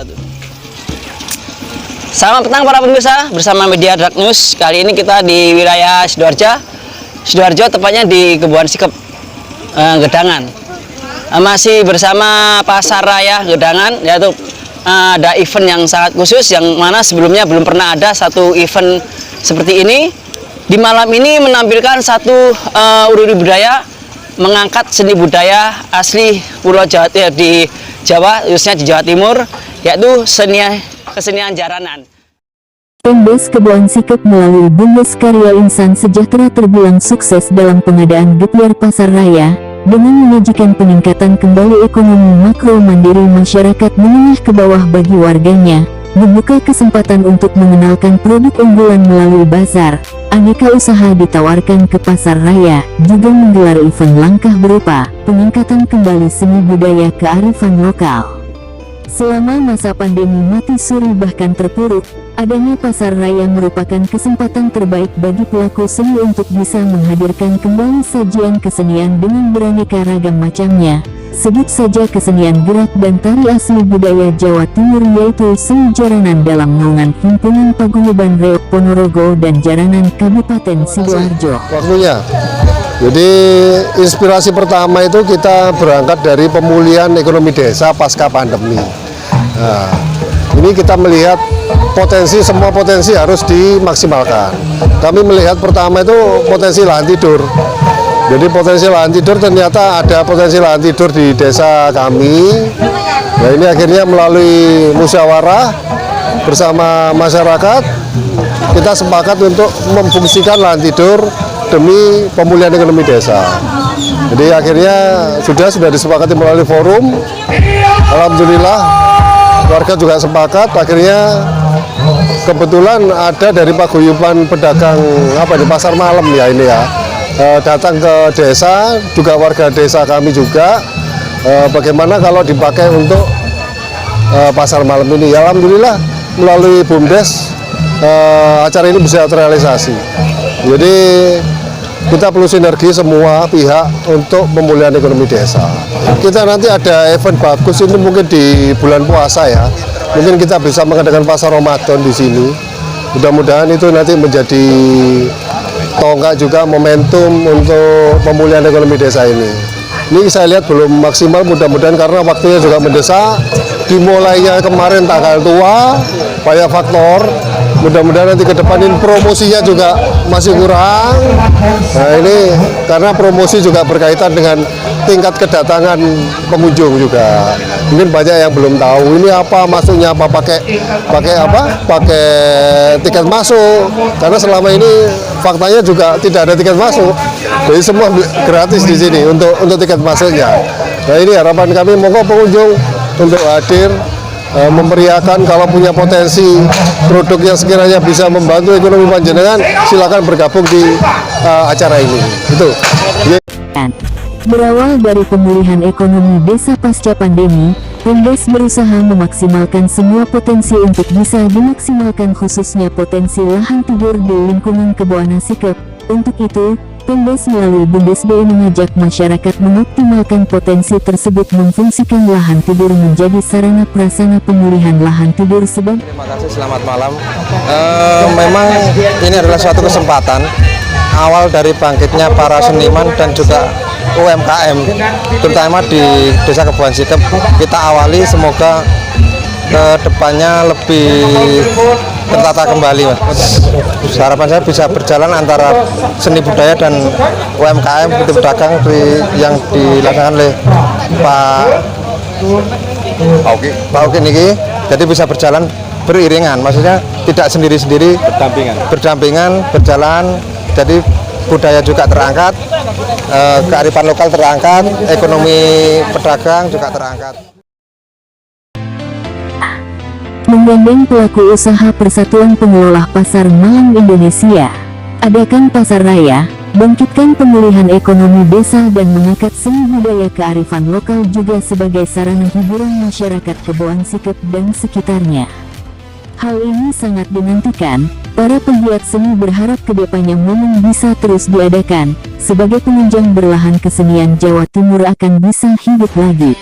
Satu. Selamat petang para pemirsa, bersama Media Dark News. Kali ini kita di wilayah Sidoarjo, tepatnya di Kebon Sikep, Gedangan. Masih bersama Pasar Raya Gedangan, yaitu ada event yang sangat khusus, yang mana sebelumnya belum pernah ada satu event seperti ini. Di malam ini menampilkan satu ururi budaya, mengangkat seni budaya asli Pulau Jawa di Jawa, khususnya di Jawa Timur, yaitu kesenian jaranan. Pemdes Kebon Sikep melalui Bumdes Karya Insan Sejahtera terbilang sukses dalam pengadaan Gebyar Pasar Raya, dengan menyajikan peningkatan kembali ekonomi makro mandiri masyarakat menengah ke bawah bagi warganya, membuka kesempatan untuk mengenalkan produk unggulan melalui bazar. Aneka usaha ditawarkan ke pasar raya, juga menggelar event langkah berupa pengangkatan kembali seni budaya kearifan lokal. Selama masa pandemi mati suri bahkan terpuruk, adanya pasar raya merupakan kesempatan terbaik bagi pelaku seni untuk bisa menghadirkan kembali sajian kesenian dengan beraneka ragam macamnya. Sebut saja kesenian gerak dan tari asli budaya Jawa Timur, yaitu seni jaranan dalam naungan Himpunan Paguyuban Reok Ponorogo dan Jaranan Kabupaten Sidoarjo. Waktunya. Jadi inspirasi pertama itu kita berangkat dari pemulihan ekonomi desa pasca pandemi. Nah, ini kita melihat semua potensi harus dimaksimalkan. Kami melihat pertama itu potensi lahan tidur. Jadi potensi lahan tidur, ternyata ada potensi lahan tidur di desa kami. Nah, ini akhirnya melalui musyawarah bersama masyarakat, kita sepakat untuk memfungsikan lahan tidur demi pemulihan ekonomi desa. Jadi akhirnya sudah disepakati melalui forum. Alhamdulillah warga juga sepakat. Akhirnya kebetulan ada dari paguyuban pedagang di pasar malam ya ini ya, datang ke desa, juga warga desa kami juga, bagaimana kalau dipakai untuk pasar malam ini. Ya, alhamdulillah melalui Bumdes acara ini bisa terrealisasi. Jadi kita perlu sinergi semua pihak untuk pemulihan ekonomi desa. Kita nanti ada event bagus ini mungkin di bulan puasa ya. Mungkin kita bisa mengadakan pasar Ramadan di sini. Mudah-mudahan itu nanti menjadi tonggak juga momentum untuk pemulihan ekonomi desa ini. Ini saya lihat belum maksimal, mudah-mudahan karena waktunya juga mendesak. Dimulainya kemarin tanggal tua, banyak faktor. Mudah-mudahan nanti ke depan ini promosinya juga masih kurang. Nah ini karena promosi juga berkaitan dengan tingkat kedatangan pengunjung juga. Mungkin banyak yang belum tahu ini apa masuknya, apa pakai tiket masuk. Karena selama ini faktanya juga tidak ada tiket masuk. Jadi semua gratis di sini untuk tiket masuknya. Nah ini harapan kami, monggo pengunjung untuk hadir, memeriahkan. Kalau punya potensi produk yang sekiranya bisa membantu ekonomi panjenengan, silakan bergabung di acara ini. Itu. Berawal dari pemulihan ekonomi desa pasca pandemi, Pemdes berusaha memaksimalkan semua potensi untuk bisa dimaksimalkan, khususnya potensi lahan tidur di lingkungan Kebon Sikep. Untuk itu, Pemdes melalui Bumdes BI mengajak masyarakat mengoptimalkan potensi tersebut, memfungsikan lahan tidur menjadi sarana prasarana pemulihan lahan tidur sebagai. Terima kasih, selamat malam. Memang ini adalah suatu kesempatan awal dari bangkitnya para seniman dan juga UMKM, terutama di Desa Kebon Sikep. Kita awali, semoga ke depannya lebih tertata kembali, Mas. Harapan saya bisa berjalan antara seni budaya dan UMKM seperti pedagang yang dilaksanakan oleh Pak Oki niki, jadi bisa berjalan beriringan, maksudnya tidak sendiri-sendiri, berdampingan, berjalan. Jadi budaya juga terangkat, kearifan lokal terangkat, ekonomi pedagang juga terangkat. Menggandeng pelaku usaha Persatuan Pengelola Pasar Malam Indonesia, adakan pasar raya, bangkitkan pemulihan ekonomi desa dan mengangkat seni budaya kearifan lokal juga sebagai sarana hiburan masyarakat Kebon Sikep dan sekitarnya. Hal ini sangat dinantikan. Para penggiat seni berharap kedepannya momen bisa terus diadakan, sebagai penunjang berlahan kesenian Jawa Timur akan bisa hidup lagi.